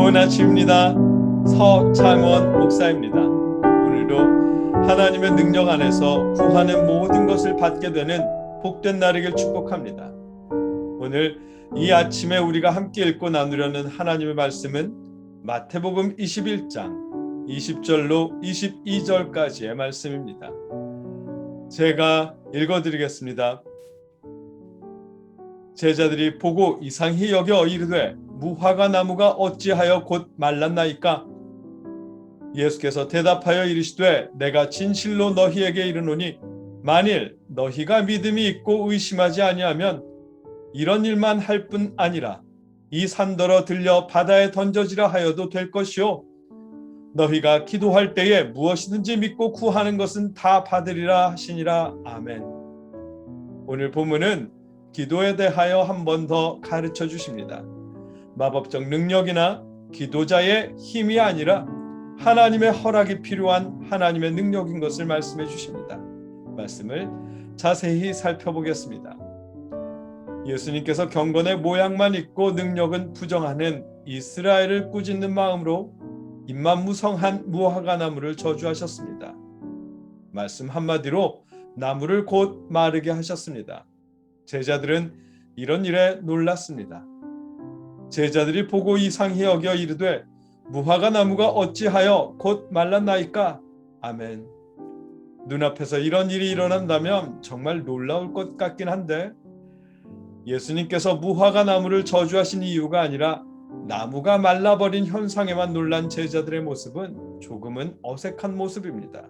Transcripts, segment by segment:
좋은 아침입니다. 서창원 목사입니다. 오늘도 하나님의 능력 안에서 구하는 모든 것을 받게 되는 복된 날이길 축복합니다. 오늘 이 아침에 우리가 함께 읽고 나누려는 하나님의 말씀은 마태복음 21장 20절로 22절까지의 말씀입니다. 제가 읽어드리겠습니다. 제자들이 보고 이상히 여겨 이르되 무화과 나무가 어찌하여 곧 말랐나이까? 예수께서 대답하여 이르시되 내가 진실로 너희에게 이르노니 만일 너희가 믿음이 있고 의심하지 아니하면 이런 일만 할 뿐 아니라 이 산더러 들려 바다에 던져지라 하여도 될 것이요 너희가 기도할 때에 무엇이든지 믿고 구하는 것은 다 받으리라 하시니라. 아멘. 오늘 본문은 기도에 대하여 한 번 더 가르쳐 주십니다. 마법적 능력이나 기도자의 힘이 아니라 하나님의 허락이 필요한 하나님의 능력인 것을 말씀해 주십니다. 말씀을 자세히 살펴보겠습니다. 예수님께서 경건의 모양만 있고 능력은 부정하는 이스라엘을 꾸짖는 마음으로 입만 무성한 무화과 나무를 저주하셨습니다. 말씀 한마디로 나무를 곧 마르게 하셨습니다. 제자들은 이런 일에 놀랐습니다. 제자들이 보고 이상히 여겨 이르되 무화과 나무가 어찌하여 곧 말랐나이까? 아멘. 눈앞에서 이런 일이 일어난다면 정말 놀라울 것 같긴 한데 예수님께서 무화과 나무를 저주하신 이유가 아니라 나무가 말라버린 현상에만 놀란 제자들의 모습은 조금은 어색한 모습입니다.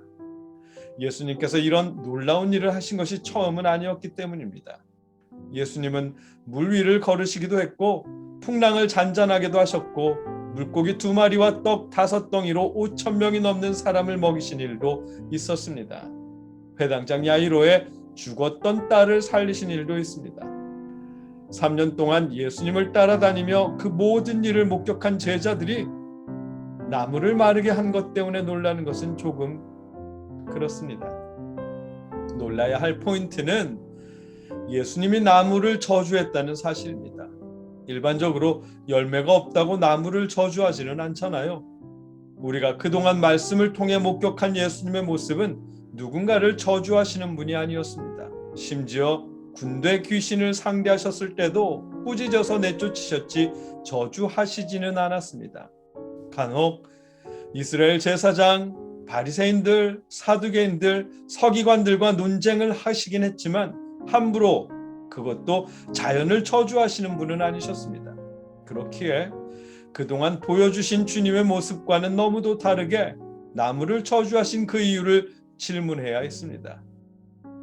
예수님께서 이런 놀라운 일을 하신 것이 처음은 아니었기 때문입니다. 예수님은 물 위를 걸으시기도 했고 풍랑을 잔잔하게도 하셨고 물고기 2마리와 떡 5덩이로 5,000명이 넘는 사람을 먹이신 일도 있었습니다. 회당장 야이로의 죽었던 딸을 살리신 일도 있습니다. 3년 동안 예수님을 따라다니며 그 모든 일을 목격한 제자들이 나무를 마르게 한 것 때문에 놀라는 것은 조금 그렇습니다. 놀라야 할 포인트는 예수님이 나무를 저주했다는 사실입니다. 일반적으로 열매가 없다고 나무를 저주하지는 않잖아요. 우리가 그동안 말씀을 통해 목격한 예수님의 모습은 누군가를 저주하시는 분이 아니었습니다. 심지어 군대 귀신을 상대하셨을 때도 꾸짖어서 내쫓으셨지 저주하시지는 않았습니다. 간혹 이스라엘 제사장, 바리새인들, 사두개인들, 서기관들과 논쟁을 하시긴 했지만 함부로 그것도 자연을 저주하시는 분은 아니셨습니다. 그렇기에 그동안 보여주신 주님의 모습과는 너무도 다르게 나무를 저주하신 그 이유를 질문해야 했습니다.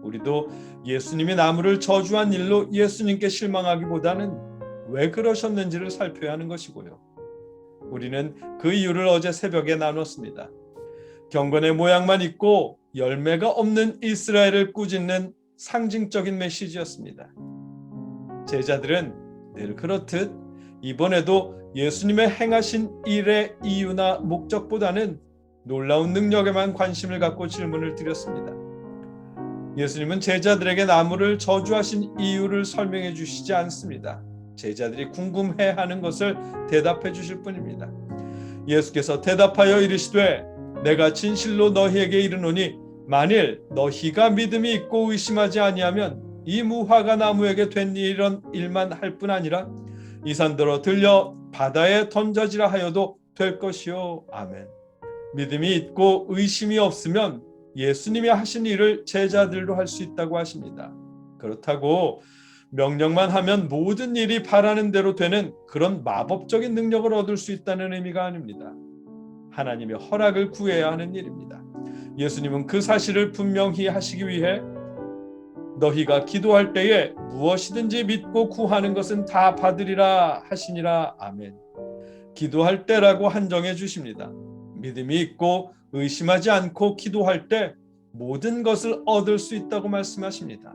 우리도 예수님이 나무를 저주한 일로 예수님께 실망하기보다는 왜 그러셨는지를 살펴야 하는 것이고요. 우리는 그 이유를 어제 새벽에 나눴습니다. 경건의 모양만 있고 열매가 없는 이스라엘을 꾸짖는 상징적인 메시지였습니다. 제자들은 늘 그렇듯 이번에도 예수님의 행하신 일의 이유나 목적보다는 놀라운 능력에만 관심을 갖고 질문을 드렸습니다. 예수님은 제자들에게 나무를 저주하신 이유를 설명해 주시지 않습니다. 제자들이 궁금해하는 것을 대답해 주실 뿐입니다. 예수께서 대답하여 이르시되 내가 진실로 너희에게 이르노니 만일 너희가 믿음이 있고 의심하지 아니하면 이 무화과 나무에게 된 이런 일만 할 뿐 아니라 이 산더러 들려 바다에 던져지라 하여도 될 것이요. 아멘. 믿음이 있고 의심이 없으면 예수님이 하신 일을 제자들도 할 수 있다고 하십니다. 그렇다고 명령만 하면 모든 일이 바라는 대로 되는 그런 마법적인 능력을 얻을 수 있다는 의미가 아닙니다. 하나님의 허락을 구해야 하는 일입니다. 예수님은 그 사실을 분명히 하시기 위해 너희가 기도할 때에 무엇이든지 믿고 구하는 것은 다 받으리라 하시니라. 아멘. 기도할 때라고 한정해 주십니다. 믿음이 있고 의심하지 않고 기도할 때 모든 것을 얻을 수 있다고 말씀하십니다.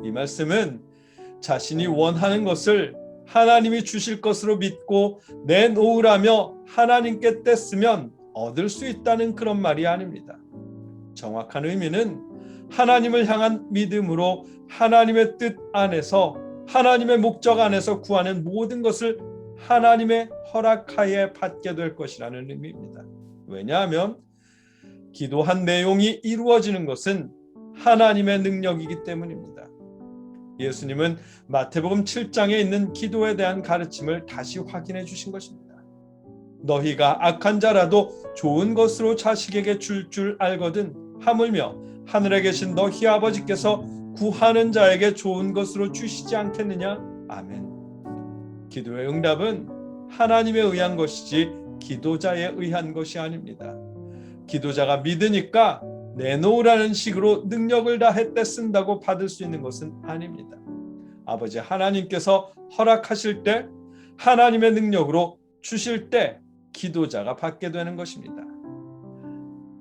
이 말씀은 자신이 원하는 것을 하나님이 주실 것으로 믿고 내놓으라며 하나님께 떼쓰면 얻을 수 있다는 그런 말이 아닙니다. 정확한 의미는 하나님을 향한 믿음으로 하나님의 뜻 안에서 하나님의 목적 안에서 구하는 모든 것을 하나님의 허락하에 받게 될 것이라는 의미입니다. 왜냐하면 기도한 내용이 이루어지는 것은 하나님의 능력이기 때문입니다. 예수님은 마태복음 7장에 있는 기도에 대한 가르침을 다시 확인해 주신 것입니다. 너희가 악한 자라도 좋은 것으로 자식에게 줄 알거든 하물며 하늘에 계신 너희 아버지께서 구하는 자에게 좋은 것으로 주시지 않겠느냐? 아멘. 기도의 응답은 하나님에 의한 것이지 기도자에 의한 것이 아닙니다. 기도자가 믿으니까 내놓으라는 식으로 능력을 다해 쓴다고 받을 수 있는 것은 아닙니다. 아버지 하나님께서 허락하실 때, 하나님의 능력으로 주실 때 기도자가 받게 되는 것입니다.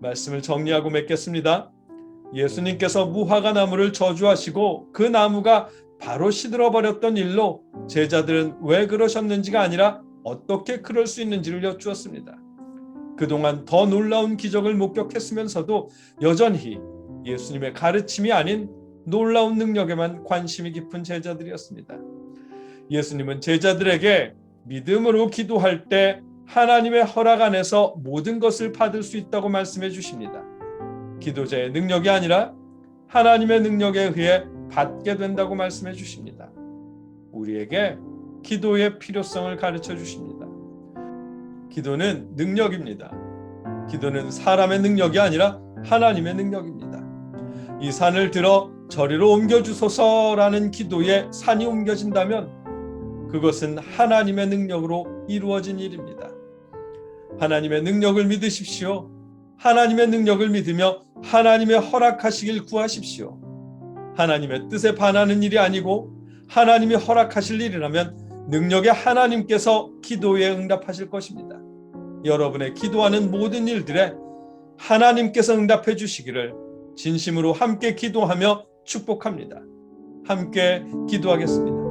말씀을 정리하고 맺겠습니다. 예수님께서 무화과 나무를 저주하시고 그 나무가 바로 시들어버렸던 일로 제자들은 왜 그러셨는지가 아니라 어떻게 그럴 수 있는지를 여쭈었습니다. 그동안 더 놀라운 기적을 목격했으면서도 여전히 예수님의 가르침이 아닌 놀라운 능력에만 관심이 깊은 제자들이었습니다. 예수님은 제자들에게 믿음으로 기도할 때 하나님의 허락 안에서 모든 것을 받을 수 있다고 말씀해 주십니다. 기도자의 능력이 아니라 하나님의 능력에 의해 받게 된다고 말씀해 주십니다. 우리에게 기도의 필요성을 가르쳐 주십니다. 기도는 능력입니다. 기도는 사람의 능력이 아니라 하나님의 능력입니다. 이 산을 들어 저리로 옮겨주소서라는 기도에 산이 옮겨진다면 그것은 하나님의 능력으로 이루어진 일입니다. 하나님의 능력을 믿으십시오. 하나님의 능력을 믿으며 하나님의 허락하시길 구하십시오. 하나님의 뜻에 반하는 일이 아니고 하나님이 허락하실 일이라면 능력의 하나님께서 기도에 응답하실 것입니다. 여러분의 기도하는 모든 일들에 하나님께서 응답해 주시기를 진심으로 함께 기도하며 축복합니다. 함께 기도하겠습니다.